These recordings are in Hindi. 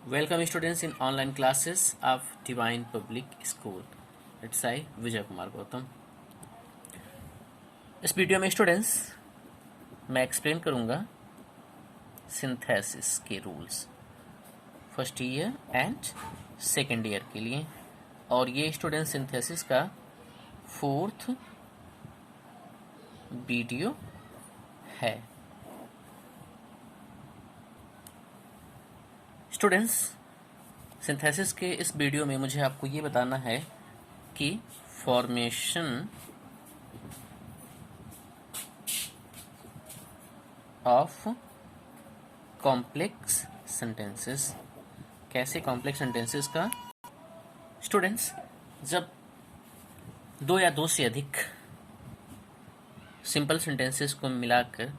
Welcome students in online classes of Divine Public School. It's I Vijay Kumar Gautam. इस वीडियो में स्टूडेंट्स मैं एक्सप्लेन करूंगा सिंथेसिस के rules first year and second year के लिए, और ये स्टूडेंट सिंथेसिस का 4th वीडियो है। स्टूडेंट्स, सिंथेसिस के इस वीडियो में मुझे आपको ये बताना है कि फॉर्मेशन ऑफ कॉम्प्लेक्स सेंटेंसेस, कैसे कॉम्प्लेक्स सेंटेंसेस का स्टूडेंट्स जब दो या दो से अधिक सिंपल सेंटेंसेस को मिलाकर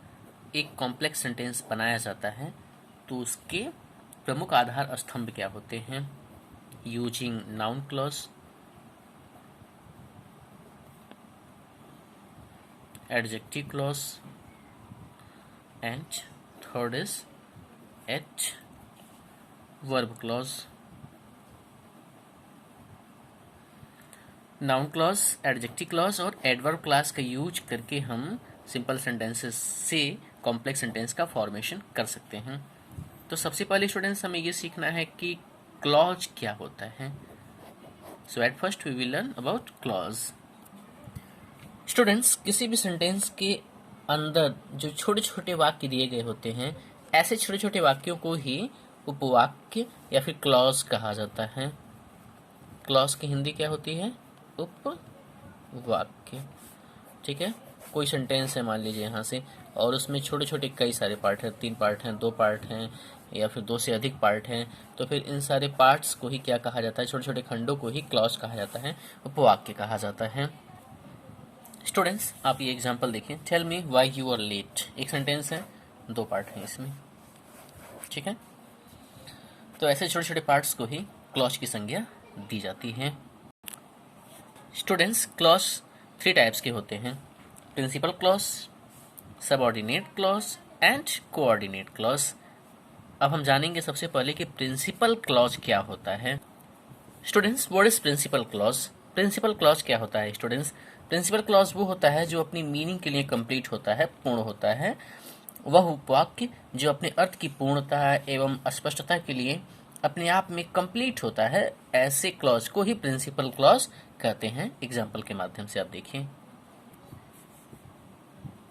एक कॉम्प्लेक्स सेंटेंस बनाया जाता है तो उसके प्रमुख आधार स्तंभ क्या होते हैं? Using noun clause, adjective clause and third is adverb clause. Noun clause, adjective clause और एडवर्ब क्लॉज का यूज करके हम सिंपल सेंटेंसेस से कॉम्प्लेक्स सेंटेंस का फॉर्मेशन कर सकते हैं। तो सबसे पहले स्टूडेंट्स हमें ये सीखना है कि क्लॉज क्या होता है। So at first we will learn about clause. Students, किसी भी सेंटेंस के अंदर जो छोटे छोटे वाक्य दिए गए होते हैं, ऐसे छोटे छोटे वाक्यों को ही उपवाक्य या फिर क्लॉज कहा जाता है। क्लॉज की हिंदी क्या होती है? उपवाक्य। ठीक है, कोई सेंटेंस है मान लीजिए यहाँ से, और उसमें छोटे छोटे कई सारे पार्ट हैं, 3 पार्ट हैं, 2 पार्ट हैं या फिर 2 से अधिक पार्ट हैं, तो फिर इन सारे पार्ट्स को ही क्या कहा जाता है? छोटे छोटे खंडों को ही क्लॉज कहा जाता है, उपवाक्य कहा जाता है। स्टूडेंट्स, आप ये एग्जांपल देखिए। Tell me why you are late. एक सेंटेंस है, 2 पार्ट हैं इसमें। ठीक है, तो ऐसे छोटे छोटे पार्ट्स को ही क्लॉज की संज्ञा दी जाती है। स्टूडेंट्स, क्लॉज 3 टाइप्स के होते हैं: principal clause, subordinate clause and coordinate clause. अब हम जानेंगे सबसे पहले कि प्रिंसिपल क्लॉज क्या होता है। Students, what is principal clause? Principal clause क्या होता है स्टूडेंट्स? प्रिंसिपल क्लॉज वो होता है जो अपनी मीनिंग के लिए कंप्लीट होता है, पूर्ण होता है। वह उपवाक्य जो अपने अर्थ की पूर्णता एवं स्पष्टता के लिए अपने आप में कंप्लीट होता है, ऐसे क्लॉज को ही प्रिंसिपल क्लॉज कहते हैं। एग्जाम्पल के माध्यम से आप देखिए।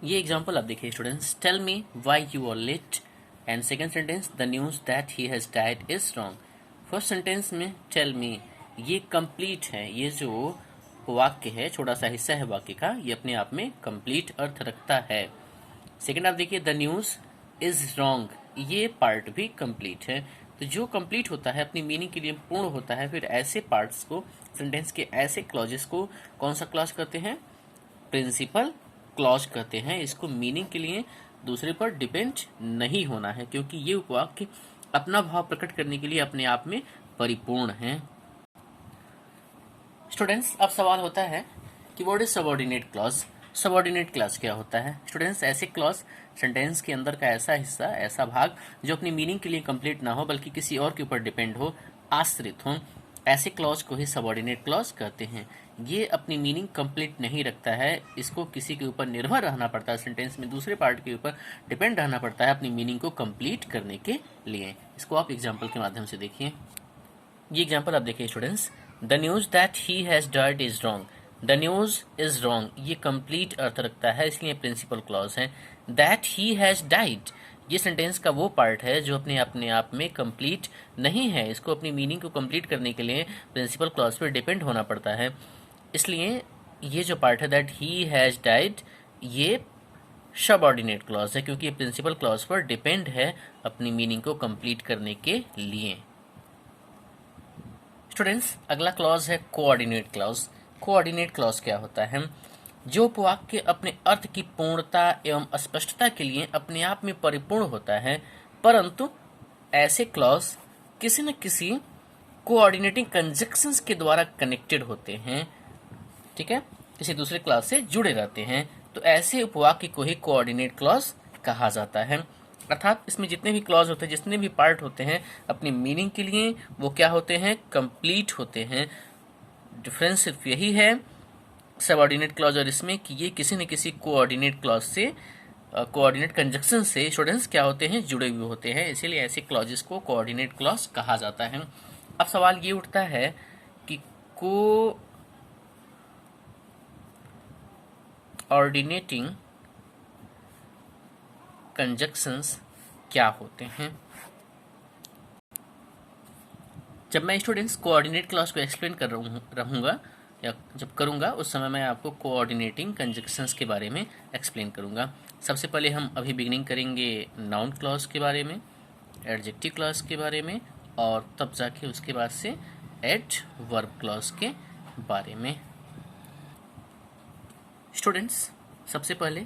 ये एग्जाम्पल आप देखिए students. Tell me why you are late and second sentence the news that he has died is wrong. First sentence में टेल मी ये कंप्लीट है, ये जो वाक्य है, छोटा सा हिस्सा है वाक्य का, ये अपने आप में कंप्लीट अर्थ रखता है। सेकेंड आप देखिए, द न्यूज इज रॉन्ग, ये पार्ट भी कंप्लीट है। तो जो कंप्लीट होता है, अपनी मीनिंग के लिए पूर्ण होता है, फिर ऐसे पार्ट्स को, सेंटेंस के ऐसे क्लॉजेस को कौन सा क्लॉज कहते हैं? प्रिंसिपल क्लॉज कहते हैं। इसको मीनिंग के लिए दूसरे पर डिपेंड नहीं होना है, क्योंकि ये उपवाक्य अपना भाव प्रकट करने के लिए अपने आप में परिपूर्ण है। स्टूडेंट्स, अब सवाल होता है कि what is subordinate clause? Subordinate clause क्या होता है? स्टूडेंट्स, ऐसे क्लॉज सेंटेंस के अंदर का ऐसा हिस्सा, ऐसा भाग जो अपनी मीनिंग के लिए कंप्लीट ना हो बल्कि किसी और के ऊपर डिपेंड हो, आश्रित हो, ऐसे क्लॉज को ही सबऑर्डिनेट क्लॉज कहते हैं। ये अपनी मीनिंग कंप्लीट नहीं रखता है, इसको किसी के ऊपर निर्भर रहना पड़ता है, सेंटेंस में दूसरे पार्ट के ऊपर डिपेंड रहना पड़ता है अपनी मीनिंग को कंप्लीट करने के लिए। इसको आप एग्जाम्पल के माध्यम से देखिए। ये एग्जाम्पल आप देखिए students. The news that he has died is wrong. The news is wrong, ये कंप्लीट अर्थ रखता है, इसलिए प्रिंसिपल क्लॉज है। दैट ही हैज डाइड, ये सेंटेंस का वो पार्ट है जो अपने आप में कंप्लीट नहीं है, इसको अपनी मीनिंग को कंप्लीट करने के लिए प्रिंसिपल क्लॉज पर डिपेंड होना पड़ता है। इसलिए ये जो पार्ट है दैट ही हैज डाइड, ये सबऑर्डिनेट क्लॉज है, क्योंकि ये प्रिंसिपल क्लॉज पर डिपेंड है अपनी मीनिंग को कंप्लीट करने के लिए। स्टूडेंट्स, अगला क्लॉज है कोऑर्डिनेट क्लॉज। कोऑर्डिनेट क्लॉज क्या होता है? जो वाक्य अपने अर्थ की पूर्णता एवं स्पष्टता के लिए अपने आप में परिपूर्ण होता है, परंतु ऐसे क्लॉज किसी न किसी कोऑर्डिनेटिंग कंजक्शंस के द्वारा कनेक्टेड होते हैं। ठीक है, किसी दूसरे क्लॉज से जुड़े रहते हैं, तो ऐसे उपवाक्य को ही कोऑर्डिनेट क्लॉज कहा जाता है। अर्थात इसमें जितने भी क्लॉज होते हैं, जितने भी पार्ट होते हैं, अपनी मीनिंग के लिए वो क्या होते हैं, कंप्लीट होते हैं। डिफरेंस सिर्फ यही है सबऑर्डिनेट क्लॉज और इसमें कि ये किसी न किसी कोऑर्डिनेट क्लॉज से, कोऑर्डिनेट कंजक्शन से स्टूडेंट्स क्या होते हैं, जुड़े हुए होते हैं, इसीलिए ऐसे क्लॉजेस को कोऑर्डिनेट क्लॉज कहा जाता है। अब सवाल ये उठता है कि कोऑर्डिनेटिंग कंजक्शंस क्या होते हैं। जब मैं स्टूडेंट्स कोऑर्डिनेट क्लॉज को एक्सप्लेन कर रहूँगा या जब करूँगा उस समय मैं आपको कोऑर्डिनेटिंग कंजक्शंस के बारे में एक्सप्लेन करूँगा। सबसे पहले हम अभी बिगिनिंग करेंगे नाउन क्लॉज के बारे में, एडजेक्टिव क्लॉज के बारे में, और तब जाके उसके बाद से एडवर्ब क्लॉज के बारे में। स्टूडेंट्स सबसे पहले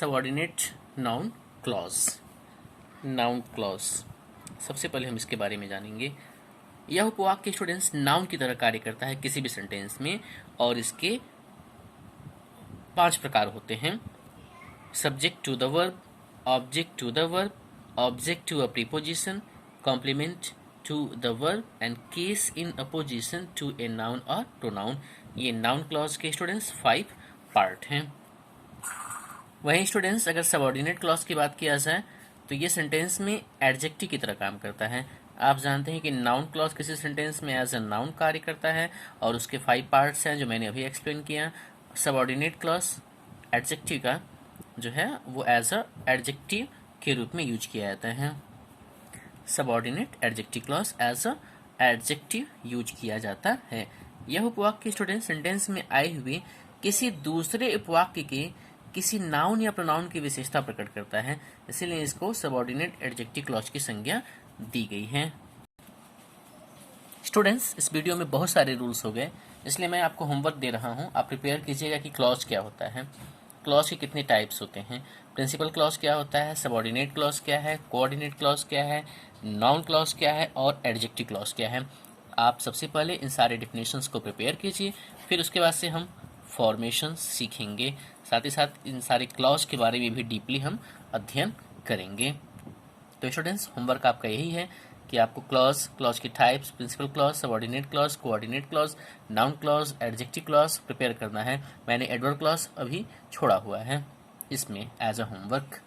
subordinate noun clause. Noun clause सबसे पहले हम इसके बारे में जानेंगे। यह उपवाक्य स्टूडेंट्स नाउन की तरह कार्य करता है किसी भी सेंटेंस में, और इसके 5 प्रकार होते हैं। Subject to the verb, object to the verb, object to a preposition, complement to the verb and case in apposition to a noun और प्रोनाउन। ये नाउन क्लॉज के स्टूडेंट्स 5 पार्ट हैं। वहीं स्टूडेंट्स अगर सबऑर्डिनेट क्लॉज की बात किया जाए तो ये सेंटेंस में एडजेक्टिव की तरह काम करता है। आप जानते हैं कि नाउन क्लॉज किसी सेंटेंस में एज अ नाउन कार्य करता है और उसके 5 पार्ट्स हैं जो मैंने अभी एक्सप्लेन किया। सबऑर्डिनेट क्लॉज एडजेक्टिव का जो है वो एज अ एडजेक्टिव के रूप में यूज किया जाता है। Subordinate adjective clause as a adjective use किया जाता है। यह उपवाक्य स्टूडेंट सेंटेंस में आए हुए किसी दूसरे उपवाक्य के किसी नाउन या प्रोनाउन की विशेषता प्रकट करता है, इसीलिए इसको सबऑर्डिनेट एडजेक्टिव क्लॉज की संज्ञा दी गई है। स्टूडेंट्स इस वीडियो में बहुत सारे रूल्स हो गए, इसलिए मैं आपको होमवर्क दे रहा हूं। आप प्रिपेयर कीजिएगा कि क्लॉज क्या होता है, क्लॉज के कितने टाइप्स होते हैं, प्रिंसिपल क्लॉज क्या होता है, सबऑर्डिनेट क्लॉज क्या है, कोऑर्डिनेट क्लॉज क्या है, नाउन क्लॉज क्या है और एडजेक्टिव क्लॉज क्या है। आप सबसे पहले इन सारे डिफिनेशंस को प्रिपेयर कीजिए, फिर उसके बाद से हम फॉर्मेशन सीखेंगे, साथ ही साथ इन सारे क्लॉज के बारे में भी डीपली हम अध्ययन करेंगे। तो स्टूडेंट्स होमवर्क आपका यही है कि आपको क्लॉज की types, principal clause, subordinate clause, coordinate clause, noun clause, adjective clause prepare करना है। मैंने एडवर्ब क्लॉज अभी छोड़ा हुआ है इसमें एज अ होमवर्क।